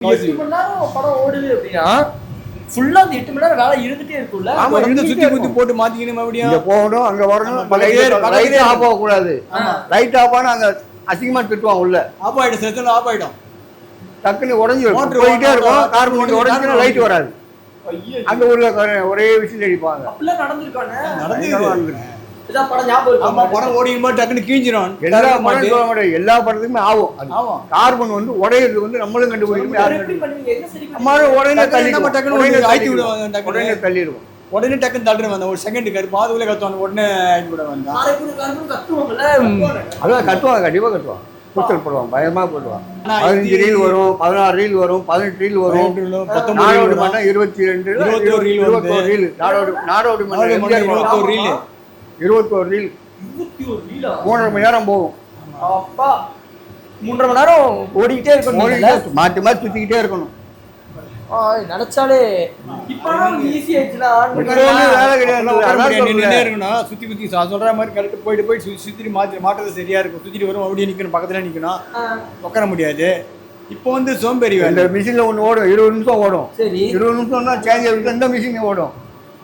8 மணி நேரம் படம் ஓடுது அப்படின்னா ஃபுல்லா அந்த 8 மணி நேரம் வேலை இருந்துட்டே இருக்கும்ல. ஆமா, சுத்தி குத்தி போட்டு மாத்திக்கணும், மறுபடியும் இங்க போகணும், அங்க வரணும், லைட் ஆஃப் ஆக கூடாது. லைட் ஆஃப் ஆனா அங்க அசிங்கமா திட்டுவாங்க உள்ள. ஆஃப் ஆயிடும், செத்துல ஆஃப் ஆயிடும். டக்குன்னு உடஞ்சி போயிட்டே இருக்கும், கார்பன் உடஞ்சுன்னா லைட் வராது. அங்க ஒரே விசில் அடிப்பாங்க. அப்படிலாம் நடந்திருக்கானே. நடந்து இதான் படம் ஞாபகம் இருக்கு. ஆமா, படம் ஓடியும் போது டக்குன்னு கீஞ்சிரும். எல்லா படம் சொல்ல முடியாது, எல்லா படத்துக்குமே ஆகும். ஆமா, கார்பன் உடையிறது நம்மளும் கண்டுபிடிக்கணும். எப்படி பண்ணுவீங்க? என்ன சரி அம்மா உடனே தள்ளிடுவோம், டக்குன்னு ஆயிட்டு விடுவாங்க. உடனே தள்ளிடுவோம். உடனே டக்குன்னு தள்ளுறேன், அந்த ஒரு செகண்ட் கருப்பு பாதுகளே கத்துவாங்க, உடனே ஆயிட்டு விட வந்தா. நாளைக்கு காரணம் கத்துவாங்கல்ல. அதான் கட்டுவாங்க, கண்டிப்பா கட்டுவாங்க. கூச்சல் போடுவாங்க, பயமா போடுவாங்க. 15 ரீல் வரும், 16 ரீல் வரும், 18 ரீல் வரும், 19 மணி 22 21 ரீல், நாடோடி மணி 21 ரீல், 21 ரீல், 3.5 மணி நேரம் போகும். அப்பா 3.5 மணி நேரம் ஓடிக்கிட்டே இருக்கணும், மாற்றி மாற்றி சுத்திக்கிட்டே இருக்கணும். நினைச்சாலே இப்பதான் ஈஸி ஆயிடுச்சுன்னா வேலை கிடையாது. இருக்கணும், சுத்தி குத்தி சொல்ற மாதிரி கரெக்ட் போயிட்டு சுத்தி மாட்டுறது சரியா இருக்கும். சுத்திட்டு வரும், அப்படியே நிக்கணும், பக்கத்துல நிக்கணும், உட்கார முடியாது. இப்போ சோம்பேறி இந்த மிஷின்ல ஒன்று ஓடும், 20 நிமிஷம் ஓடும். சரி, 20 நிமிஷம்னா சேஞ்ச் ஆகிட்டு இந்த மிஷின் ஓடும்.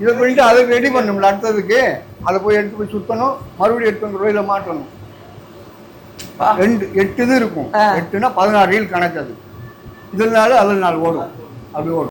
இதை பண்ணிட்டு அதுக்கு ரெடி பண்ணணும்ல, அடுத்ததுக்கு அதை போய் எடுத்து போய் சுத்தணும், மறுபடியும் எடுத்து வந்து ரோயில மாட்டணும். 8 இது இருக்கும், 8னா 16 ரீல் கணக்கு. அது இதனால 4 ஓடும், அப்படி ஓடும்.